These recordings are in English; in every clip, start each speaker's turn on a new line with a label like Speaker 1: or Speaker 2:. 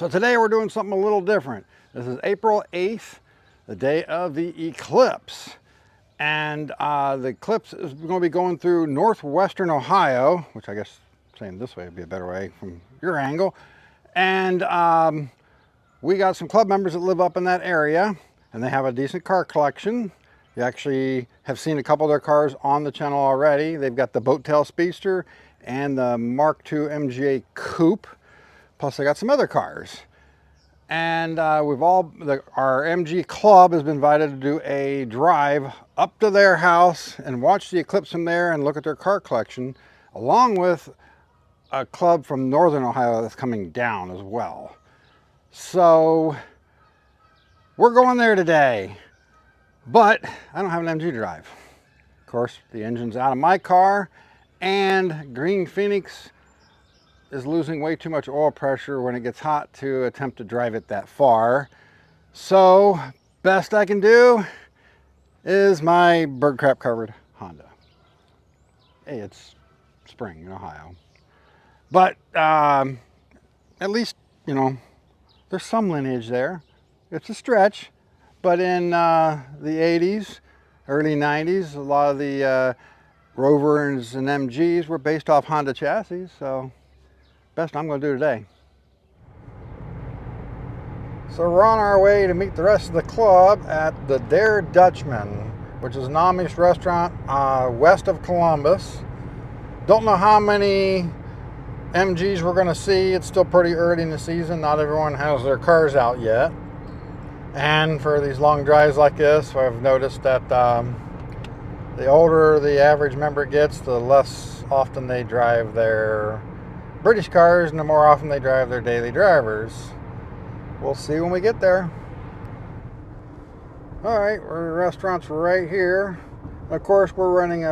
Speaker 1: So today we're doing something a little different. This is April 8th, the day of the eclipse. And the eclipse is going to be going through northwestern Ohio, which I guess saying this way would be a better way from your angle. And we got some club members that live up in that area, and they have a decent car collection. You actually have seen a couple of their cars on the channel already. They've got the Boat Tail Speedster and the Mark II MGA Coupe. Plus they got some other cars. And our MG club has been invited to do a drive up to their house and watch the eclipse from there and look at their car collection, along with a club from northern Ohio that's coming down as well. So we're going there today, but I don't have an MG to drive. Of course, the engine's out of my car, and Green Phoenix is losing way too much oil pressure when it gets hot to attempt to drive it that far. So best I can do is my bird crap covered Honda. Hey, it's spring in Ohio. But at least, you know, there's some lineage there. It's a stretch, but in the 80s, early 90s, a lot of the Rovers and MGs were based off Honda chassis, so best I'm going to do today. So we're on our way to meet the rest of the club at the Der Dutchman, which is an Amish restaurant west of Columbus. Don't know how many MGs we're going to see. It's still pretty early in the season. Not everyone has their cars out yet. And for these long drives like this, I've noticed that the older the average member gets, the less often they drive their British cars, and the more often they drive their daily drivers. We'll see when we get there. All right, the restaurant's right here. Of course, we're running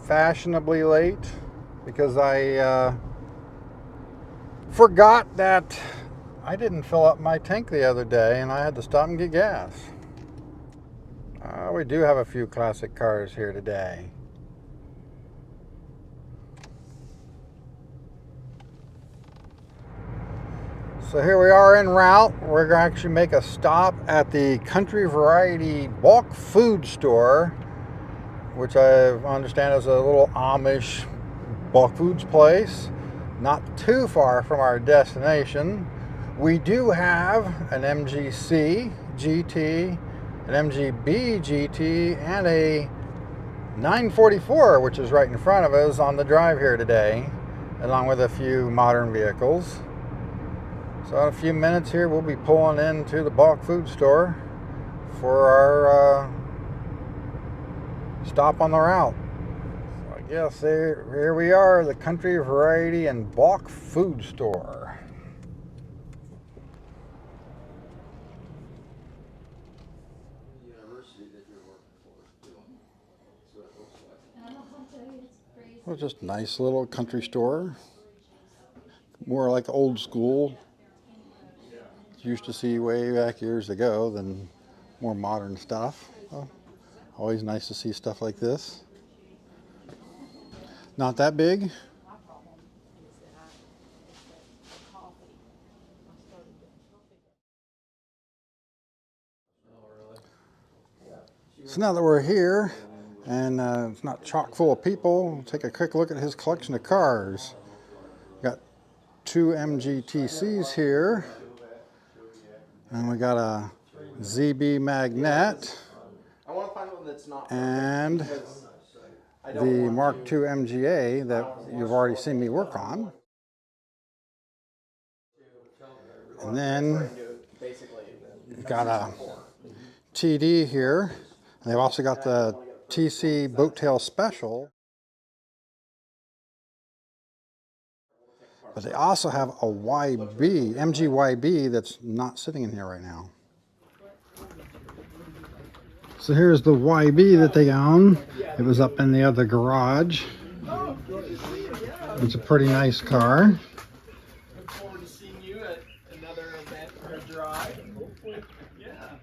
Speaker 1: fashionably late because I forgot that I didn't fill up my tank the other day, and I had to stop and get gas. We do have a few classic cars here today. So here we are en route. We're going to actually make a stop at the Country Variety bulk food store, which I understand is a little Amish bulk foods place, not too far from our destination. We do have an MGC GT, an MGB GT, and a 944, which is right in front of us on the drive here today, along with a few modern vehicles. So in a few minutes here, we'll be pulling into the bulk food store for our stop on the route. So I guess here we are, the Country Variety and bulk food store. Well, just a nice little country store, more like old school. Used to see way back years ago than more modern stuff. Well, always nice to see stuff like this. Not that big. So now that we're here and it's not chock full of people, we'll take a quick look at his collection of cars. Got two MGTCs here. And we got a ZB Magnet and the Mark II MGA that you've already seen me work on. And then you've got a TD here. And they've also got the TC Boat Tail Special. But they also have a YB, MG YB, that's not sitting in here right now. So here's the YB that they own. It was up in the other garage. It's a pretty nice car.
Speaker 2: Look forward to seeing you at another event or drive. Hopefully, yeah.